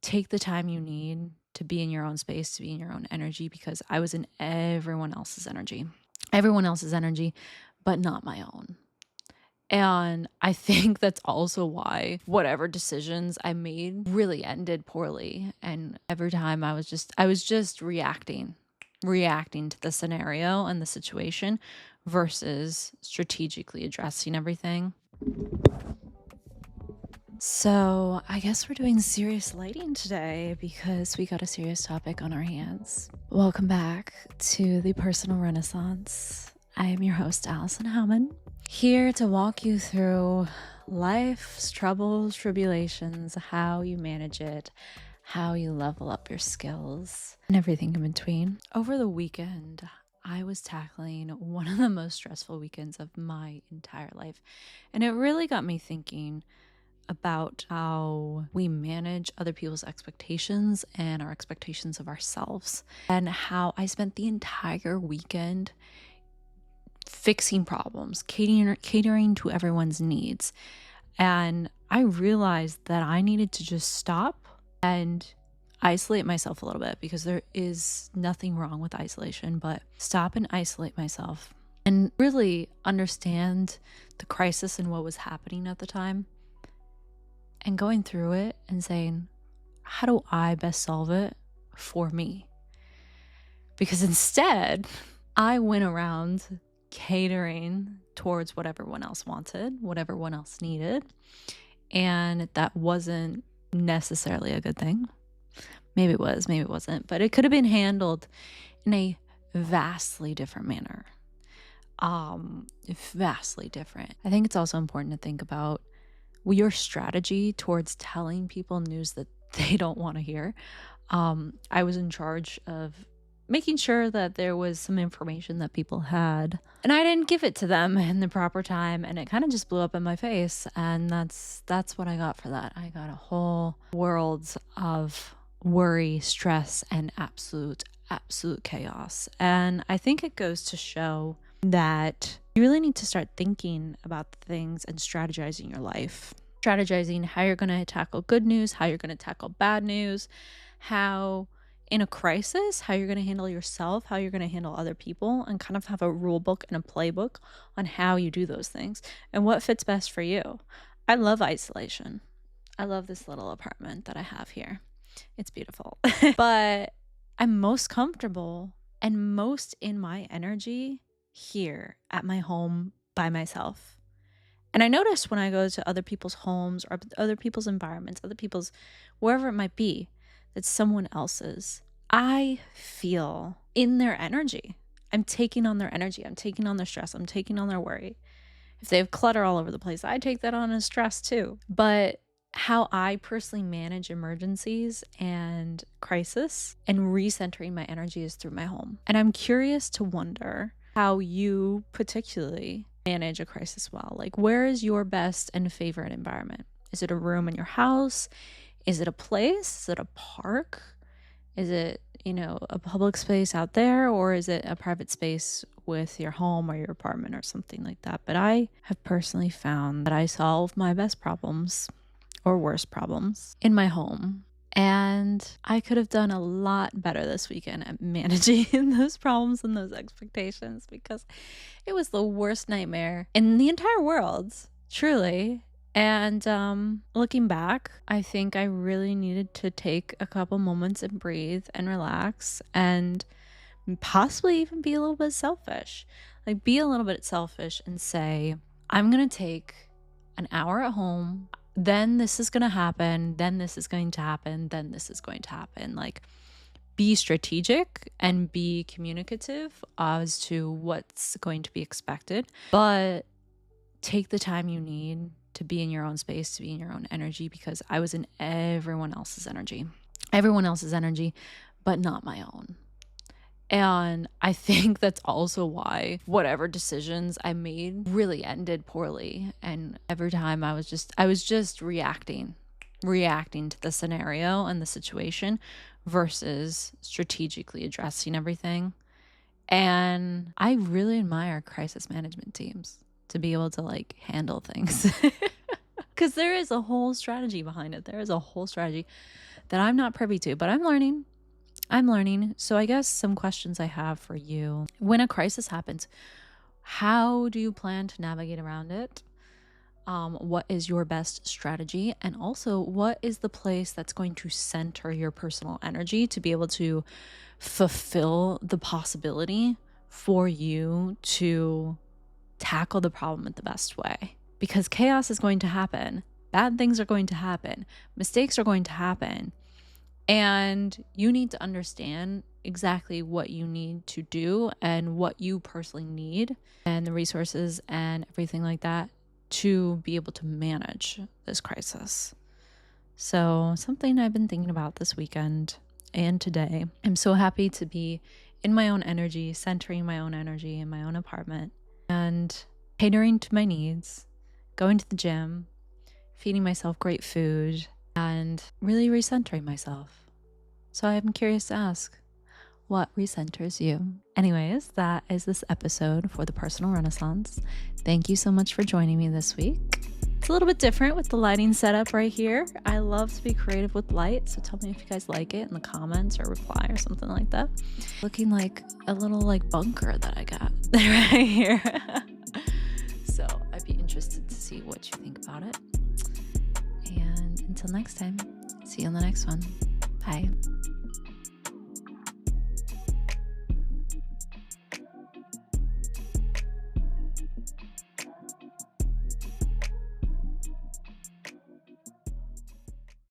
take the time you need to be in your own space, to be in your own energy, because I was in everyone else's energy, but not my own. And I think that's also why whatever decisions I made really ended poorly. And every time I was just reacting to the scenario and the situation versus strategically addressing everything. So I guess we're doing serious lighting today because we got a serious topic on our hands. Welcome back to the Personal Renaissance. I am your host, Allison Howman, here to walk you through life's troubles, tribulations, how you manage it, how you level up your skills, and everything in between. Over the weekend, I was tackling one of the most stressful weekends of my entire life, and it really got me thinking about how we manage other people's expectations and our expectations of ourselves, and how I spent the entire weekend fixing problems, catering to everyone's needs. And I realized that I needed to just stop and isolate myself a little bit, because there is nothing wrong with isolation, but stop and isolate myself and really understand the crisis and what was happening at the time, and going through it and saying, how do I best solve it for me? Because instead, I went around catering towards what everyone else wanted, what everyone else needed. And that wasn't necessarily a good thing. Maybe it was, maybe it wasn't, but it could have been handled in a vastly different manner. Vastly different. I think it's also important to think about your strategy towards telling people news that they don't want to hear. I was in charge of making sure that there was some information that people had, and I didn't give it to them in the proper time, and it kind of just blew up in my face. And that's what I got for that. I got a whole world of worry, stress, and absolute chaos. And I think it goes to show that you really need to start thinking about things and strategizing your life. Strategizing how you're going to tackle good news, how you're going to tackle bad news, how in a crisis, how you're going to handle yourself, how you're going to handle other people, and kind of have a rule book and a playbook on how you do those things and what fits best for you. I love isolation. I love this little apartment that I have here. It's beautiful. But I'm most comfortable and most in my energy here at my home by myself. And I noticed when I go to other people's homes or other people's environments, other people's, wherever it might be, that's someone else's, I feel in their energy. I'm taking on their energy. I'm taking on their stress. I'm taking on their worry. If they have clutter all over the place, I take that on as stress too. But how I personally manage emergencies and crisis and recentering my energy is through my home. And I'm curious to wonder how you particularly manage a crisis well. Like, where is your best and favorite environment? Is it a room in your house? Is it a place? Is it a park? Is it, a public space out there? Or is it a private space with your home or your apartment or something like that? But I have personally found that I solve my best problems or worst problems in my home. And I could have done a lot better this weekend at managing those problems and those expectations, because it was the worst nightmare in the entire world, truly. And looking back, I think I really needed to take a couple moments and breathe and relax, and possibly even be a little bit selfish. Like, be a little bit selfish and say, I'm going to take an hour at home. Then this is going to happen. Then this is going to happen. Then this is going to happen. Like, be strategic and be communicative as to what's going to be expected, but take the time you need to be in your own space, to be in your own energy, because I was in everyone else's energy, but not my own. And I think that's also why whatever decisions I made really ended poorly. And every time I was just reacting to the scenario and the situation versus strategically addressing everything. And I really admire crisis management teams to be able to handle things. Because there is a whole strategy behind it. There is a whole strategy that I'm not privy to, but I'm learning. I'm learning. So I guess some questions I have for you. When a crisis happens, how do you plan to navigate around it? What is your best strategy? And also, what is the place that's going to center your personal energy to be able to fulfill the possibility for you to tackle the problem in the best way? Because chaos is going to happen. Bad things are going to happen. Mistakes are going to happen. And you need to understand exactly what you need to do and what you personally need and the resources and everything like that to be able to manage this crisis. So, something I've been thinking about this weekend and today. I'm so happy to be in my own energy, centering my own energy in my own apartment and catering to my needs, going to the gym, feeding myself great food, and really recentering myself. So I'm curious to ask, what recenters you? Anyways, that is this episode for the Personal Renaissance. Thank you so much for joining me this week. It's a little bit different with the lighting setup right here. I love to be creative with light, so tell me if you guys like it in the comments or reply or something like that. Looking like a little bunker that I got right here. So I'd be interested to see what you think about it. And until next time, see you on the next one. Bye.